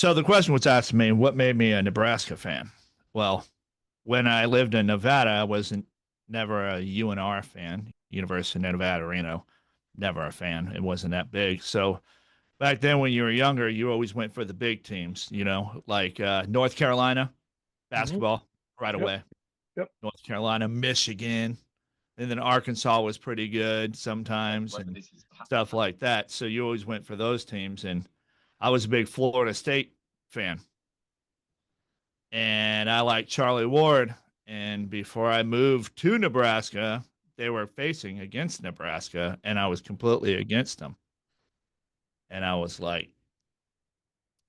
So the question was asked to me, what made me a Nebraska fan? Well, when I lived in Nevada, I wasn't never a UNR fan, University of Nevada, Reno. Never a fan. It wasn't that big. So back then, when you were younger, you always went for the big teams, like North Carolina Hmm. basketball right Yep. away. Yep. North Carolina, Michigan, and then Arkansas was pretty good sometimes and stuff like that. So you always went for those teams. And I was a big Florida State fan. And I like Charlie Ward. And before I moved to Nebraska, they were facing against Nebraska, and I was completely against them. And I was like,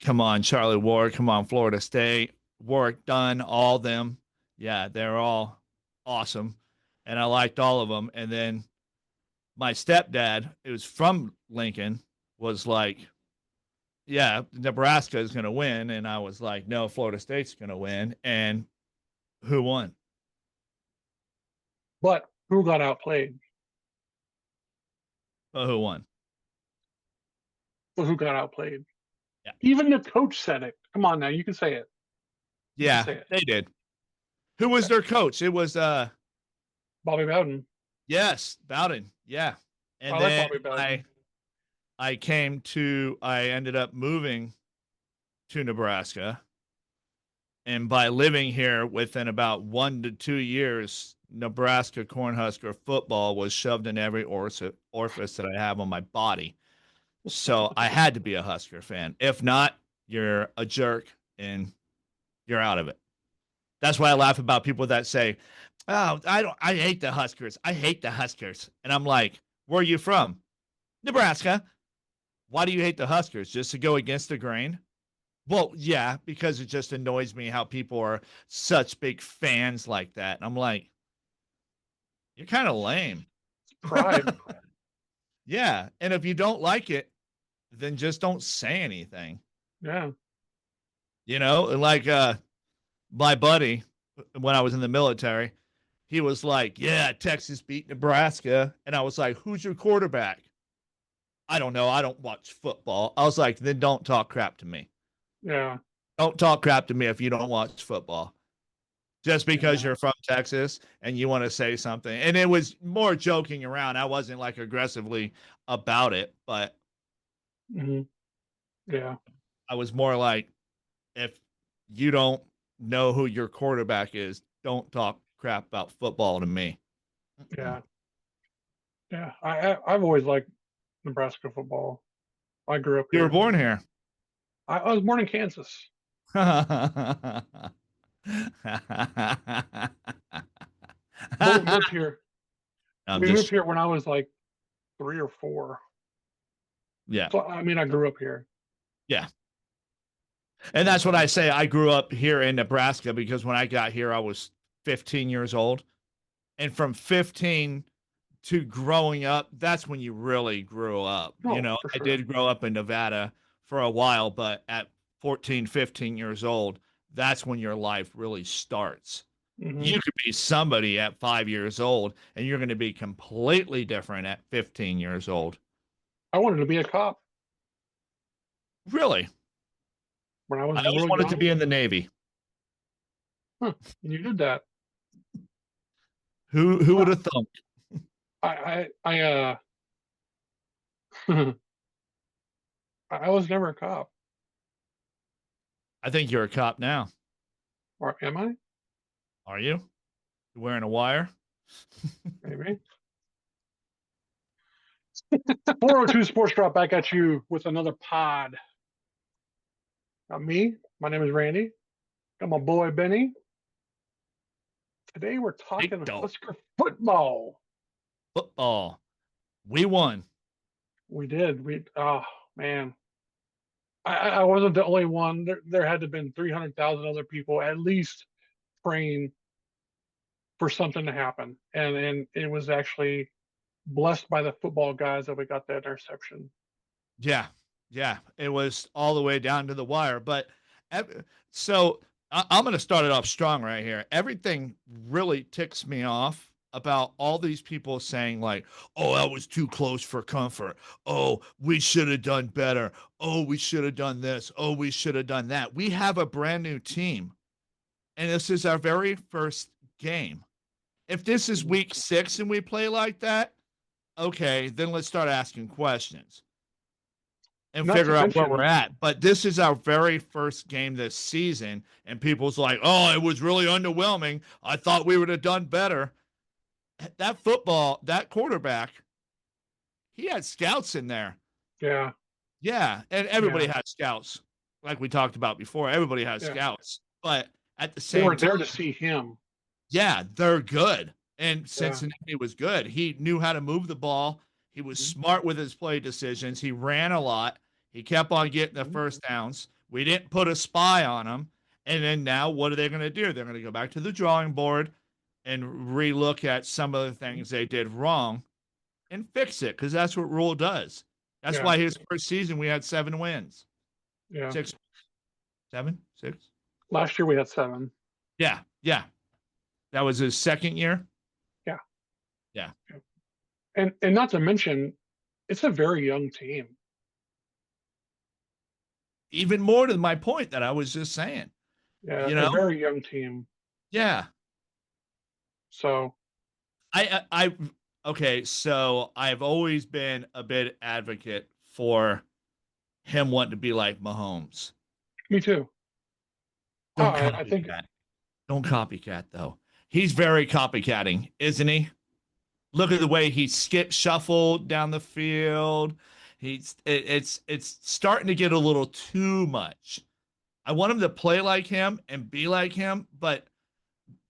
come on, Charlie Ward, come on, Florida State, work done, all them. Yeah, they're all awesome. And I liked all of them. And then my stepdad, it was from Lincoln, was like, yeah, Nebraska is going to win. And I was like, no, Florida State's going to win. And who won? But who got outplayed? Who won? But who got outplayed? Yeah. Even the coach said it. Come on now, you can say it. You can Yeah, say it. they did. Who was their coach? It was Bobby Bowden. yes, Bowden. Yeah. I And like then Bobby Bowden. I ended up moving to Nebraska. And by living here within about 1 to 2 years, Nebraska Cornhusker football was shoved in every orifice that I have on my body. So I had to be a Husker fan. If not, you're a jerk and you're out of it. That's why I laugh about people that say, "Oh, I hate the Huskers. I hate the Huskers." And I'm like, "Where are you from?" Nebraska. Why do you hate the Huskers? Just to go against the grain? Well, yeah, because it just annoys me how people are such big fans like that. And I'm like, you're kind of lame. Pride. Yeah. And if you don't like it, then just don't say anything. Yeah. And like my buddy when I was in the military, he was like, yeah, Texas beat Nebraska. And I was like, who's your quarterback? I don't know. I don't watch football. I was like, then don't talk crap to me. Yeah. Don't talk crap to me if you don't watch football. Just because Yeah. you're from Texas and you want to say something. And it was more joking around. I wasn't like aggressively about it, but Hmm. Yeah. I was more like, if you don't know who your quarterback is, don't talk crap about football to me. Yeah. Yeah. I've always liked Nebraska football. I grew up You were here. born here. I was born in Kansas. But we moved here. I'm We moved just, here when I was like 3 or 4. yeah, So I mean, I grew up here. yeah. And that's what I say. I grew up here in Nebraska because when I got here, I was 15 years old. And from 15 to growing up, that's when you really grew up. Oh, for I sure. did grow up in Nevada for a while, but at 14, 15 years old, that's when your life really starts. Hmm. You could be somebody at 5 years old, and you're going to be completely different at 15 years old. I wanted to be a cop Really? when I I was always real wanted to young. be in the Navy. Huh. And you did that. Who would I have thunk? I I was never a cop. I think you're a cop now. Or am I? Are you? You wearing a wire? Maybe. 402 Sports Drop back at you with another pod. Got me. My name is Randy. Got my boy Benny. Today we're Big talking dog. Husker football. Football. We won. We did. Oh man. I wasn't the only one. There had to have been 300,000 other people at least praying for something to happen. And it was actually blessed by the football guys that we got that interception. Yeah. Yeah. It was all the way down to the wire. But so I'm going to start it off strong right here. Everything really ticks me off about all these people saying like, "Oh, that was too close for comfort. Oh, we should have done better. Oh, we should have done this. Oh, we should have done that." We have a brand new team, and this is our very first game. If this is Mhm. week 6 and we play like that, okay, then let's start asking questions and Not to figure out where we're mention, at. But this is our very first game this season, and people's like, "Oh, it was really underwhelming. I thought we would have done better." That quarterback, he had scouts in there. yeah, Yeah, and everybody yeah, has scouts, like we talked about before. Everybody has yeah. scouts, but at the They same were time, there to see him. yeah, they're good. And Yeah. Cincinnati was good. He knew how to move the ball. He was Mhm. smart with his play decisions. He ran a lot. He kept on getting the Mhm. first downs. We didn't put a spy on him. And then now, what are they going to do? They're going to go back to the drawing board and relook at some of the Mhm. things they did wrong and fix it because that's what Rule does. That's Yeah, why his first season we had 7 wins, yeah. 6, 7, 6. Last year we had 7. Yeah, yeah. That was his second year. Yeah. Yeah. Yeah. And not to mention, it's a very young team. Even more to my point that I was just saying. Yeah, You a know? very young team. Yeah. So I okay, so I've always been a bit advocate for him wanting to be like Mahomes. me too. Don't I think copycat. Don't copycat though. He's very copycatting, isn't he? Look at the way he skip shuffled down the field. It's starting to get a little too much. I want him to play like him and be like him, but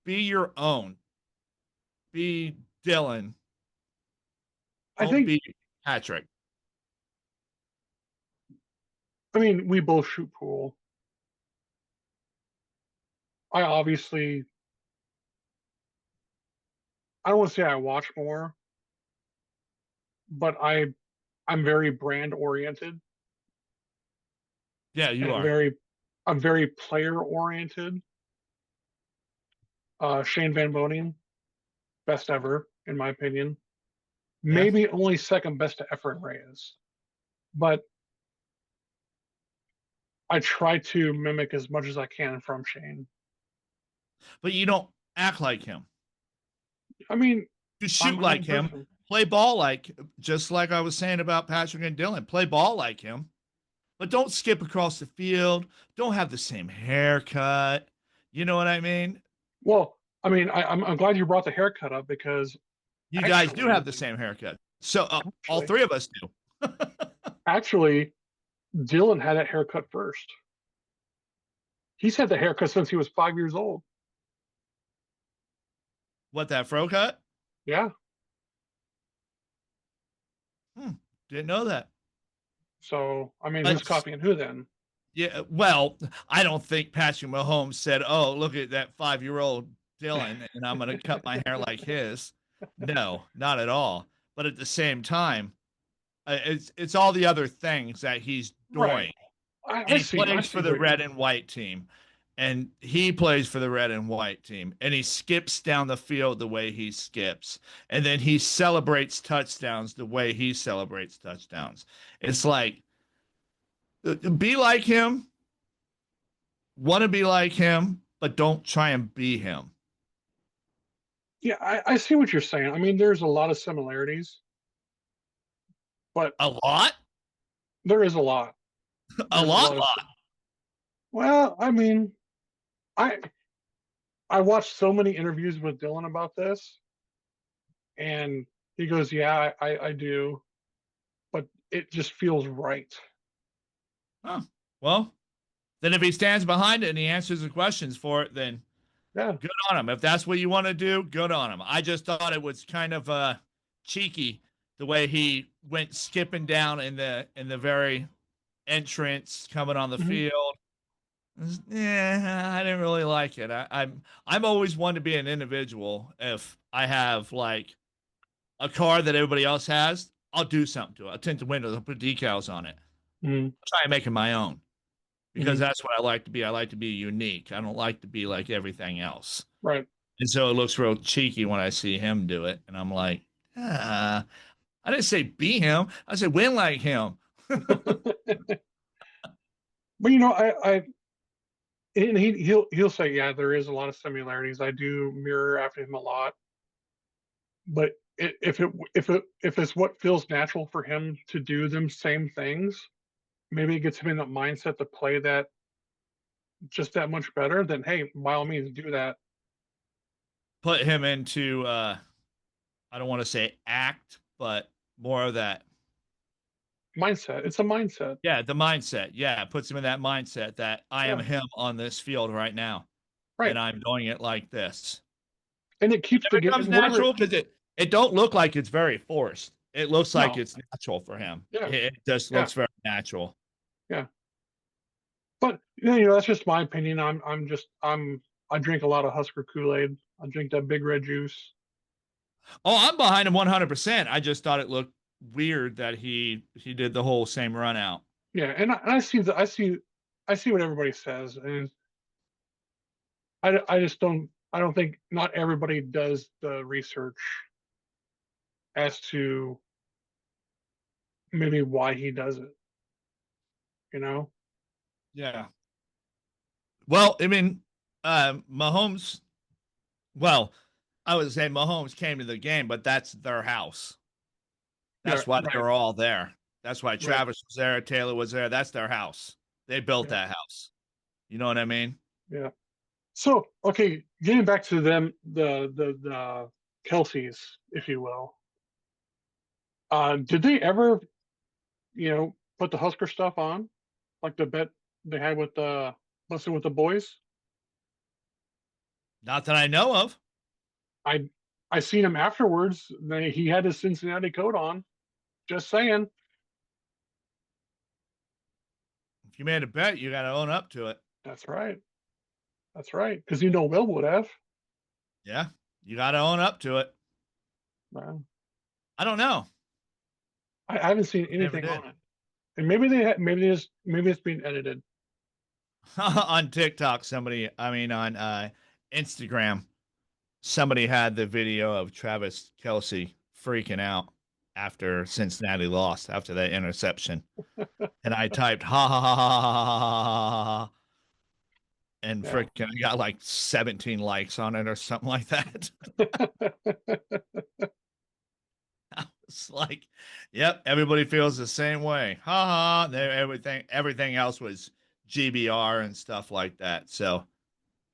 be your own. Be Dylan. I Don't think be Patrick. I mean we both shoot pool. I obviously I don't want to say I watch more, but I'm very brand oriented Yeah, you and are. I'm very player oriented. Shane Van Boning, best ever in my opinion. Yeah. Maybe only second best to Efren Reyes, but I try to mimic as much as I can from Shane. But you don't act like him. I mean, You I'm shoot I'm like him. different. Play ball like just like I was saying about Patrick and Dylan. Play ball like him. But don't skip across the field. Don't have the same haircut. You know what I mean? Well, I mean, I'm glad you brought the haircut up because You guys do have actually, the same haircut. So all actually, three of us do. actually, Dylan had that haircut first. He's had the haircut since he was 5 years old. What, that fro cut? Yeah. Hmm, didn't know that. So, I mean, who's But copying who then? yeah, well, I don't think Patrick Mahomes said, "Oh, look at that 5-year-old Dylan, and I'm going to cut my hair like his." No, not at all. But at the same time, it's all the other things that he's Right. doing, I and he see. I plays see for the what. red and white team, and he plays for the red and white team, and he skips down the field the way he skips, and then he celebrates touchdowns the way he celebrates touchdowns. It's like be like him, want to be like him, but don't try and be him. Yeah, I see what you're saying. I mean, there's a lot of similarities, but A lot, there is a lot. a There's a lot of. lot. Well, I mean, I I watched so many interviews with Dylan about this, and he goes, "Yeah, I do, but it just feels right." Huh. Well, then if he stands behind it and he answers the questions for it, then Yeah. good on him. If that's what you want to do, good on him. I just thought it was kind of cheeky the way he went skipping down in the very entrance coming on the Hmm. field. Yeah, I didn't really like it. I'm always one to be an individual. If I have like a car that everybody else has, I'll do something to it. I'll tint the windows, I'll put decals on it. Hmm. I'll try and make it my own because Hmm. that's what I like to be. I like to be unique. I don't like to be like everything else. Right. And so it looks real cheeky when I see him do it. And I'm like, ah, I didn't say be him. I said win like him. But and he'll say, yeah, there is a lot of similarities. I do mirror after him a lot, but if it's what feels natural for him to do them same things, maybe it gets him in that mindset to play that just that much better. Then hey, by all means, do that Put him into I don't want to say act, but more of that. mindset. It's a mindset. Yeah, the mindset. Yeah, it puts him in that mindset that I am Yeah, him on this field right now, right. and I'm doing it like this. And it keeps It becomes whatever. natural because it don't look like it's very forced. It looks like No, it's natural for him. yeah, It just yeah, looks very natural. yeah. But that's just my opinion. I drink a lot of Husker Kool-Aid. I drink that Big Red juice. Oh, I'm behind him 100%. I just thought it looked weird that he did the whole same run out. Yeah, and I see what everybody says, and I just don't think not everybody does the research as to maybe why he does it. You know? Yeah. Well, I mean, Mahomes. Well, I would say Mahomes came to the game, but that's their house. Yeah, That's why they right, were all there. That's why right. Travis was there, Taylor was there. That's their house. They built Yeah, that house. You know what I mean? yeah. So okay, getting back to them, the Kelseys, if you will. Did they ever, put the Husker stuff on, like the bet they had with the Busting with the Boys? Not that I know of. I I seen him afterwards. He had his Cincinnati coat on. Just saying. If you made a bet, you got to own up to it. That's right. That's right. Because Will would have. Yeah, you got to own up to it. Well, I don't know. I haven't seen I never anything did. on it, and maybe it's being edited. On TikTok, I mean, on Instagram, somebody had the video of Travis Kelsey freaking out after Cincinnati lost after that interception. And I typed, ha ha ha ha ha ha ha ha. And Yeah. freaking, I got like 17 likes on it or something like that. It's like, yep, everybody feels the same way. Ha ha. Everything else was GBR and stuff like that. So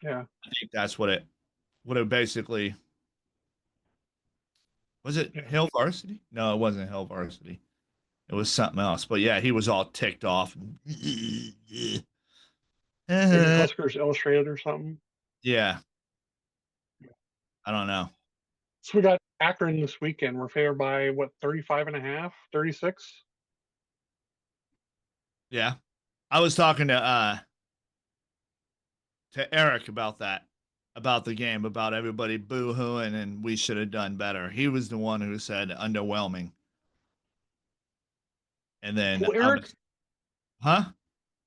Yeah. I think that's what it basically was. It Yeah. Hill Varsity? No, it wasn't Hill Varsity. It was something else. But yeah, he was all ticked off. Maybe Huskers Illustrated or something. Yeah, I don't know. So we got Akron this weekend. We're favored by what, 35 and a half, 36? Yeah. I was talking to Eric about that, about the game, about everybody boo-hooing and we should have done better. He was the one who said underwhelming. And then Who, I Eric? was, huh?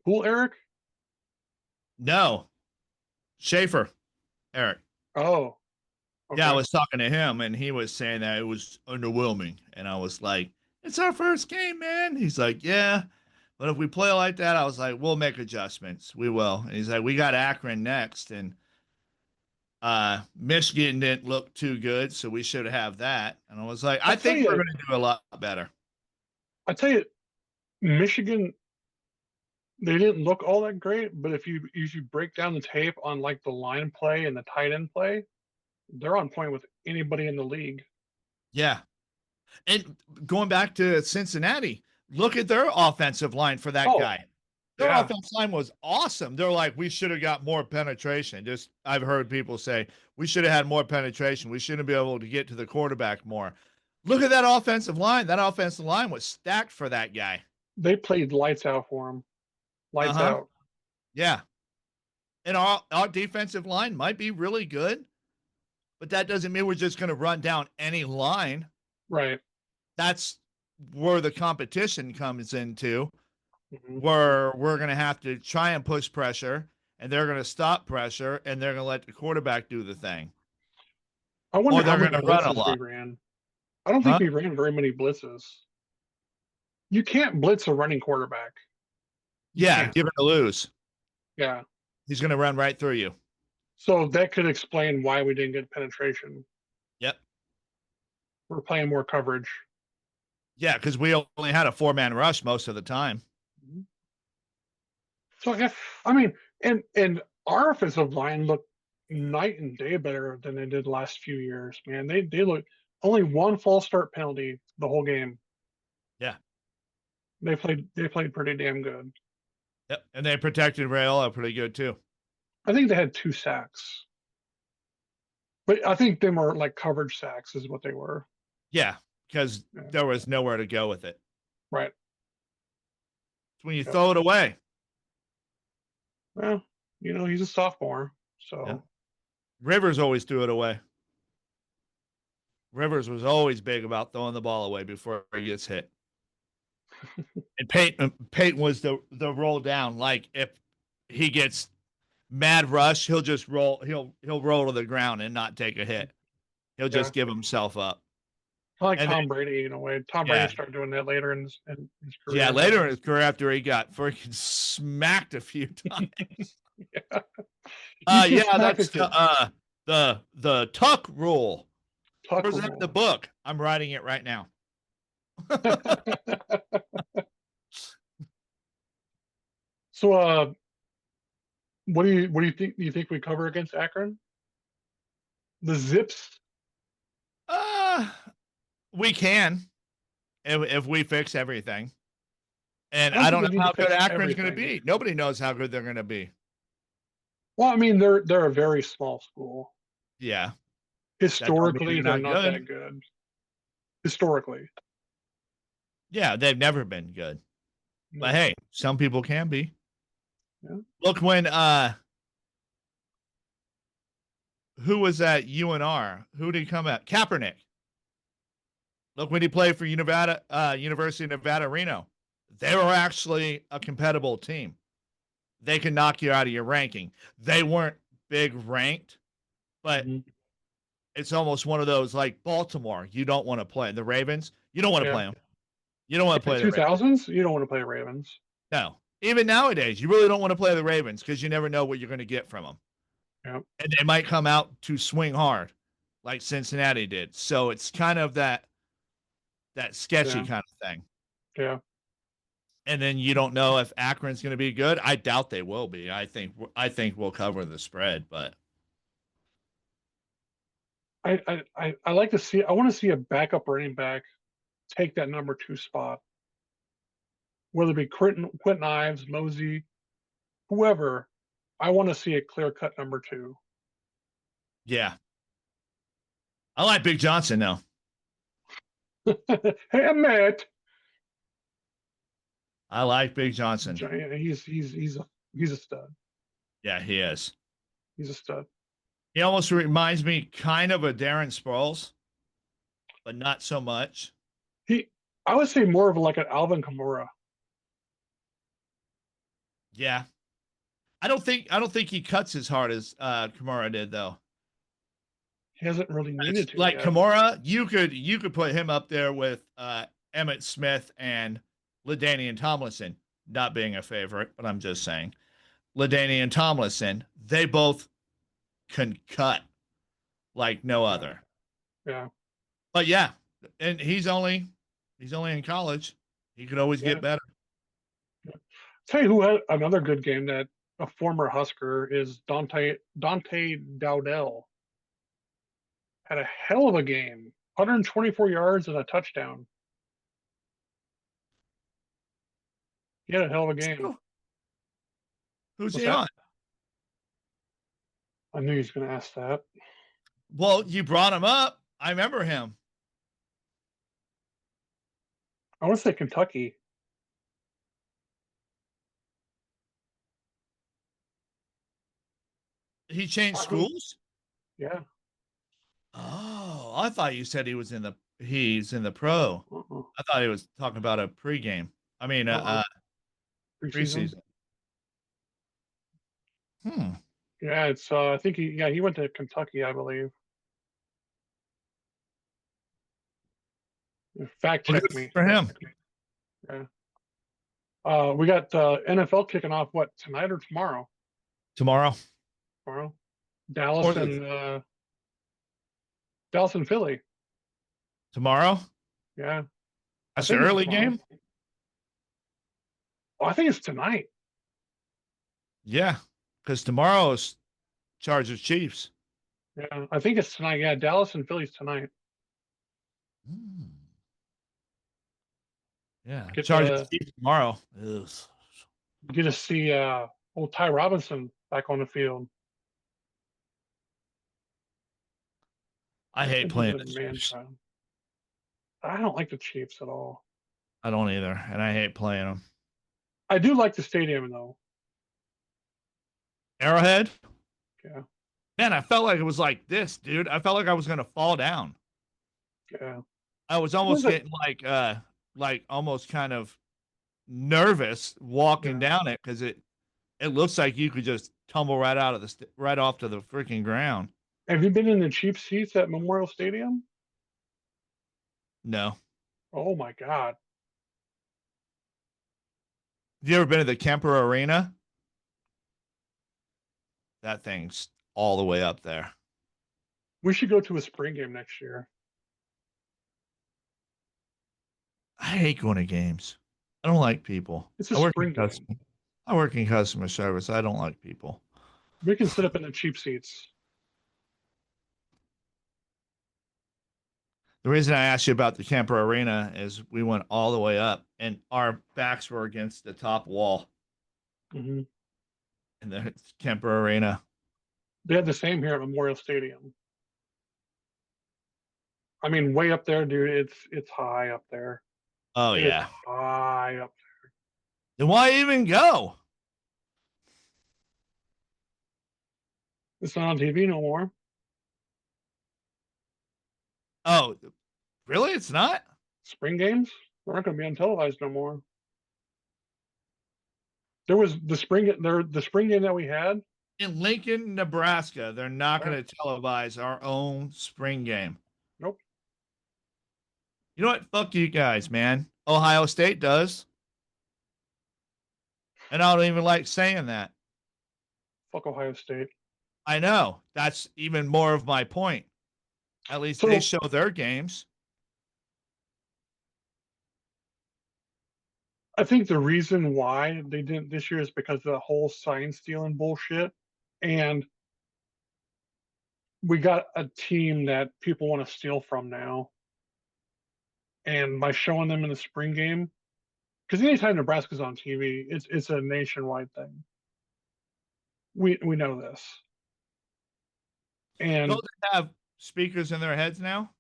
Who, Eric? No, Schaefer, Eric. Oh, Yeah, I okay. was talking to him and he was saying that it was underwhelming. And I was like, it's our first game, man. He's like, yeah. But if we play like that, I was like, we'll make adjustments. We will. And he's like, we got Akron next. And Michigan didn't look too good, so we should have that. And I was like, I I tell think we're you, going to do a lot better. I tell you, Michigan, they didn't look all that great, but if you break down the tape on like the line play and the tight end play, they're on point with anybody in the league. Yeah. And going back to Cincinnati, look at their offensive line for that Oh, guy. Their yeah. offensive line was awesome. They're like, we should have got more penetration. Just I've heard people say we should have had more penetration. We shouldn't be able to get to the quarterback more. Look at that offensive line. That offensive line was stacked for that guy. They played lights out for him. Lights Uh-huh. out. Yeah. And our defensive line might be really good, but that doesn't mean we're just going to run down any line. Right. That's where the competition comes into, Hmm. where we're going to have to try and push pressure, and they're going to stop pressure, and they're going to let the quarterback do the thing. I wonder or how they're many going to run a blitzes we lot. ran. I don't think Huh? we ran very many blitzes. You can't blitz a running quarterback. You Yeah, can't. give it to lose. Yeah. He's going to run right through you. So that could explain why we didn't get penetration. Yep. We're playing more coverage. Yeah, because we only had a 4-man rush most of the time. So yeah, I mean, and our offensive line looked night and day better than they did the last few years. Man, they look only one false start penalty the whole game. Yeah. They played pretty damn good. Yep. And they protected Rayola pretty good too. I think they had 2 sacks, but I think they were like coverage sacks is what they were. Yeah, because Yeah, there was nowhere to go with it. right. It's when you Yep. throw it away. Well, he's a sophomore, Yep. so Rivers always threw it away. Rivers was always big about throwing the ball away before he gets hit. And Peyton was the roll down. Like if he gets mad rush, he'll just roll. He'll roll to the ground and not take a hit. He'll yeah. just give himself up. I like And then, Tom Brady in a way. Tom Brady yeah, started doing that later in his yeah. career. Later in his career, after he got freaking smacked a few times. Yeah. You can Yeah, smack a that's kid. the tuck rule. Tuck Where's that in the rule. book? I'm writing it right now. So, what do you think? Do you think we cover against Akron? The Zips? Uh, we can if we fix everything. And I don't I think don't we know need to how good fix Akron's going to everything. be. Nobody knows how good they're going to be. Well, I mean, they're a very small school. Yeah, that don't mean Historically, they're they're not not good. that good. Historically, Yeah, they've never been good. But no. hey, some people can be. Yeah. Look when who was at UNR? Who did he come at? Kaepernick. Look when he played for University of Nevada, Reno. They were actually a competitive team. They can knock you out of your ranking. They weren't big ranked, but Mhm. it's almost one of those like Baltimore. You don't want to play the Ravens. You don't want to Yeah. play them. You don't want to In the play the Ravens. 2000s, you don't want to play Ravens. No. Even nowadays, you really don't want to play the Ravens because you never know what you're going to get from them. Yeah. And they might come out to swing hard like Cincinnati did. So it's kind of that sketchy Yeah. kind of thing. Yeah. And then you don't know if Akron's going to be good. I doubt they will be. I think we'll cover the spread, but I like to see. I want to see a backup running back take that number 2 spot, whether it be Quentin Ives, Mosey, whoever. I want to see a clear cut number 2. yeah. I like Big Johnson now. Hey, Matt. I like Big Johnson. He's a stud. Yeah, he is. He's a stud. He almost reminds me kind of a Darren Sproles, but not so much. He, I would say more of like an Alvin Kamara. Yeah. I don't think he cuts as hard as Kamara did though. He hasn't really needed It's to like yet. Kamara, you could put him up there with Emmett Smith and LaDainian Tomlinson, not being a favorite, but I'm just saying. LaDainian Tomlinson, they both can cut like no Yeah, other. yeah, But yeah, and he's only in college. He could always yeah. get better. Tell you who had another good game that a former Husker is Dante Dowdell had a hell of a game. 124 yards and a touchdown. He had a hell of a game. Who's What's he that? on? I knew he was going to ask that. Well, you brought him up. I remember him. I want to say Kentucky. He changed I believe. schools. Yeah. Oh, I thought you said he's in the pro. Uh-uh. I thought he was talking about a pregame. I mean, Uh-uh. Preseason. preseason. Hmm. Yeah, it's. I think he. Yeah, he went to Kentucky, I believe. Fact Well, check good me. for Fact him. check me. Yeah. We got NFL kicking off what tonight or tomorrow? Tomorrow Tomorrow. or Dallas and Dallas and Philly. tomorrow. Yeah, I That's the think it's early tomorrow. game. Oh, I think it's tonight. Yeah, because tomorrow's Chargers Chiefs. Yeah, I think it's tonight. Yeah, Dallas and Philly's tonight. Mm. Yeah, Get Chargers to Chiefs tomorrow. Ugh. get to see old Ty Robinson back on the field. I hate He's playing a the man Chiefs. child. I don't like the Chiefs at all. I don't either, and I hate playing them. I do like the stadium though. Arrowhead. Yeah, Man, I felt like it was like this, dude. I felt like I was gonna fall down. yeah. I was What was almost it? getting like almost kind of nervous walking Yeah. down it because it looks like you could just tumble right out of right off to the freaking ground. Have you been in the cheap seats at Memorial Stadium? No. Oh my God. Have you ever been to the Kemper Arena? That thing's all the way up there. We should go to a spring game next year. I hate going to games. I don't like people. It's a spring game. I work in customer service. I don't like people. We can sit up in the cheap seats. The reason I asked you about the Kemper Arena is we went all the way up and our backs were against the top wall Hmm. in the Kemper Arena. They had the same here at Memorial Stadium. I mean, way up there, dude. It's high up there. Oh It is yeah. high up. Then why even go? It's not on TV no more. Oh, really? It's not? Spring games, they're not going to be on televised no more. There was the spring game that we had. In Lincoln, Nebraska, they're not Yeah, going to televise our own spring game. nope. You know what? Fuck you guys, man. Ohio State does. And I don't even like saying that. Fuck Ohio State. I know. That's even more of my point. At least they So show their games. I think the reason why they didn't this year is because of the whole sign stealing bullshit, and we got a team that people want to steal from now. And by showing them in the spring game, because anytime Nebraska's on TV, it's a nationwide thing. We know this, Don't and they have speakers in their heads now?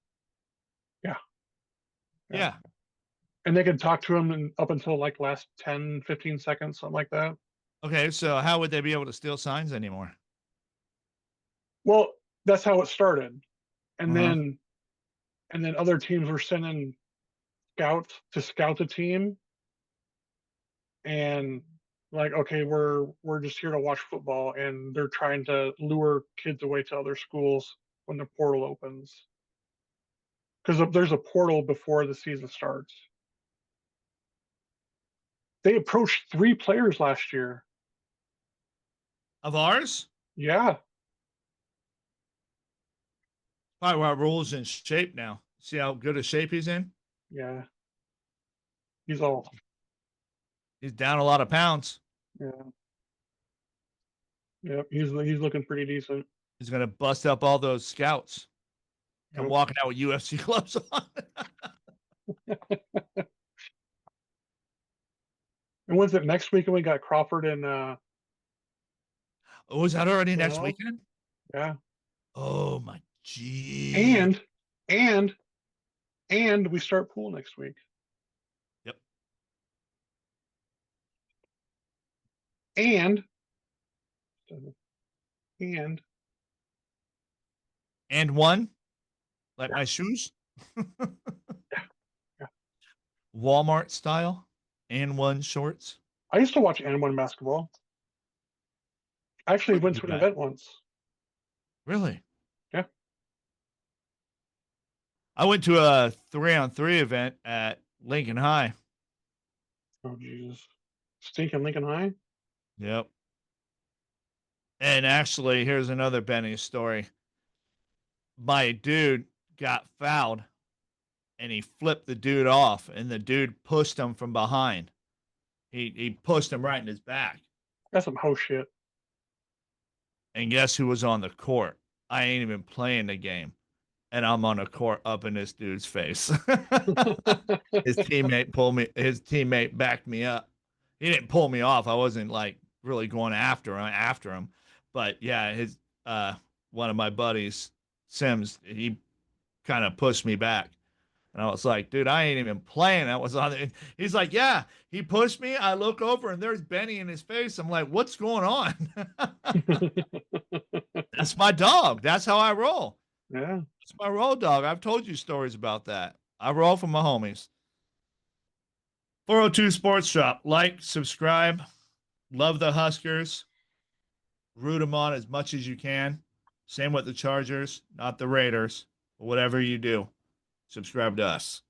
yeah, yeah, Yeah. and they can talk to them up until like last 10, 15 seconds, something like that. Okay, so how would they be able to steal signs anymore? Well, that's how it started, and Uh-huh. then other teams were sending scouts to scout the team, and like, okay, we're just here to watch football, and they're trying to lure kids away to other schools when the portal opens, because there's a portal before the season starts. They approached 3 players last year. Of ours? Yeah, Probably why rules in shape now. See how good a shape he's in? yeah. He's all, He's down a lot of pounds. yeah, yeah. He's looking pretty decent. He's gonna bust up all those scouts. Come Yep. walking out with UFC gloves on. And when's it next week? And we got Crawford and Oh, is that already next Bernal. weekend? Yeah, Oh my gee. and and and we start pool next week. Yep. And and And one, like yeah, my shoes, yeah, yeah. Walmart style, and one shorts. I used to watch and one basketball. I actually Where'd you went do to an that? event once. Really? Yeah, I went to a 3-on-3 event at Lincoln High. Oh Jesus. Stinking Lincoln High? Yep. And actually, here's another Benny story. My dude got fouled and he flipped the dude off, and the dude pushed him from behind. He pushed him right in his back. That's some hoe shit. And guess who was on the court? I ain't even playing the game. And I'm on the court up in this dude's face. His teammate backed me up. He didn't pull me off. I wasn't like really going after him. But yeah, his one of my buddies, Sims, he kind of pushed me back. And I was like, dude, I ain't even playing. I was on it. He's like, yeah, he pushed me. I look over and there's Benny in his face. I'm like, what's going on? That's my dog. That's how I roll. Yeah. It's my roll dog. I've told you stories about that. I roll for my homies. 402 Sports Shop. Like, subscribe. Love the Huskers. Root them on as much as you can. Same with the Chargers, not the Raiders. But whatever you do, subscribe to us.